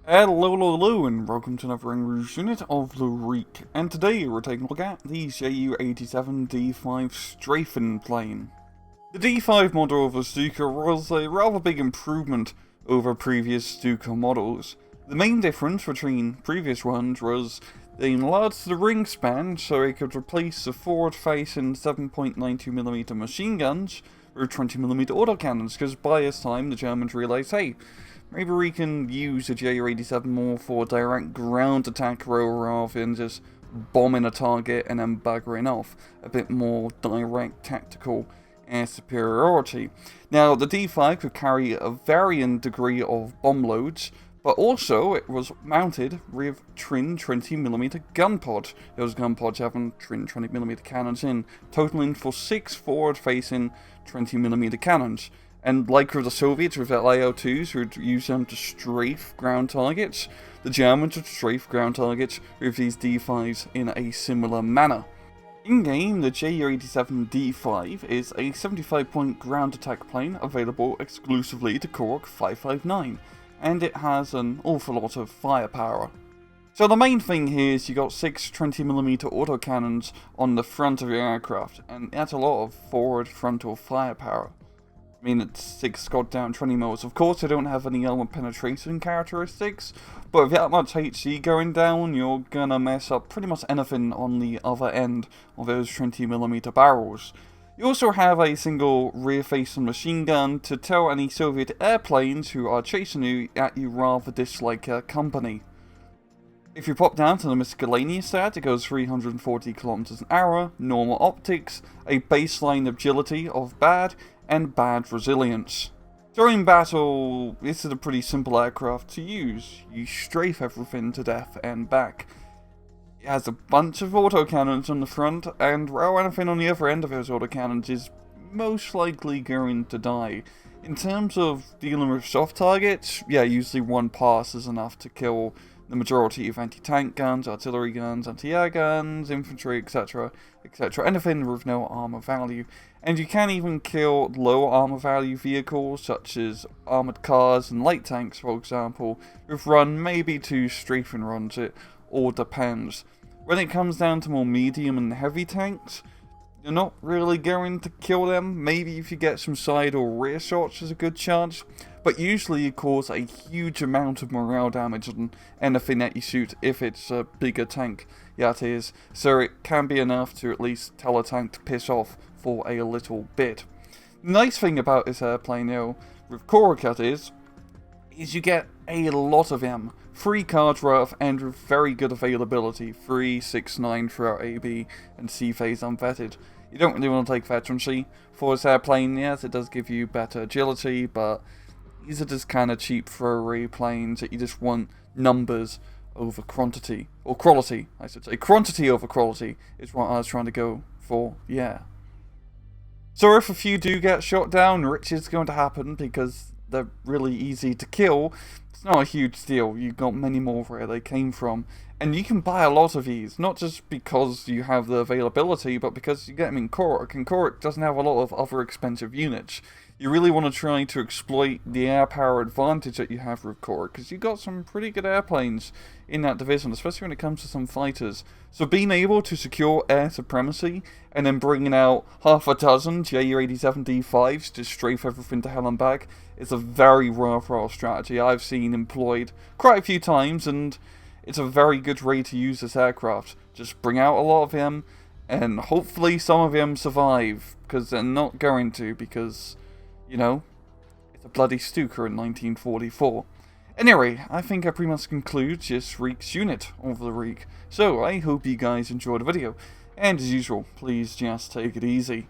Hello, and welcome to another English unit of the week. And today we're taking a look at the Ju-87 D-5 strafing plane. The D-5 model of the Stuka was a rather big improvement over previous Stuka models. The main difference between previous ones was they enlarged the wingspan so it could replace the forward-facing 7.92mm machine guns with 20mm autocannons, because by this time the Germans realised, hey, maybe we can use the Ju-87 more for direct ground attack role rather than just bombing a target and then buggering off. A bit more direct tactical air superiority. Now, the D-5 could carry a varying degree of bomb loads, but also it was mounted with twin 20mm gun pods. Those gun pods having twin 20mm cannons in, totaling for 6 forward-facing 20mm cannons. And like with the Soviets with their IL-2s, who would use them to strafe ground targets, the Germans would strafe ground targets with these D-5s in a similar manner. In-game, the Ju-87 D-5 is a 75-point ground attack plane available exclusively to Korok 559, and it has an awful lot of firepower. So the main thing here is you got 6 20mm autocannons on the front of your aircraft, and that's a lot of forward frontal firepower. I mean, it's 6 goddamn 20 mils. Of course, they don't have any armor penetration characteristics, but with that much HE going down, you're gonna mess up pretty much anything on the other end of those 20mm barrels. You also have a single rear-facing machine gun to tell any Soviet airplanes who are chasing you that you rather dislike their company. If you pop down to the miscellaneous stat, it goes 340 km an hour, normal optics, a baseline agility of bad, and bad resilience. During battle, this is a pretty simple aircraft to use. You strafe everything to death and back. It has a bunch of autocannons on the front, and well, anything on the other end of those autocannons is most likely going to die. In terms of dealing with soft targets, yeah, usually one pass is enough to kill the majority of anti-tank guns, artillery guns, anti-air guns, infantry, etc, etc, anything with no armor value. And you can even kill low armor value vehicles, such as armored cars and light tanks, for example, with maybe 2 strafing runs, it all depends. When it comes down to more medium and heavy tanks, you're not really going to kill them. Maybe if you get some side or rear shots, there's a good chance. But usually you cause a huge amount of morale damage on anything that you shoot if it's a bigger tank. Yeah, it is. So it can be enough to at least tell a tank to piss off for a little bit. The nice thing about this airplane, though, with Korok is you get a lot of them. 3 cards worth and with very good availability. 3, 6, 9 throughout AB and C phase unvetted. You don't really want to take veterancy for this airplane. Yes, it does give you better agility, but these are just kind of cheap throwaway planes that you just want numbers over quantity. Or quality, I should say. Quantity over quality is what I was trying to go for, yeah. So if a few do get shot down, which is going to happen because they're really easy to kill, it's not a huge deal. You've got many more where they came from. And you can buy a lot of these, not just because you have the availability, but because you get them in Korok, and Korok doesn't have a lot of other expensive units. You really want to try to exploit the air power advantage that you have with Korok, because you've got some pretty good airplanes in that division, especially when it comes to some fighters. So being able to secure air supremacy, and then bringing out half a dozen Ju-87 D-5s to strafe everything to hell and back, is a very worthwhile strategy I've seen employed quite a few times, and it's a very good way to use this aircraft. Just bring out a lot of them, and hopefully some of them survive, because they're not going to, because, you know, it's a bloody Stuka in 1944. Anyway, I think that pretty much concludes this week's unit of the week. So, I hope you guys enjoyed the video, and as usual, please just take it easy.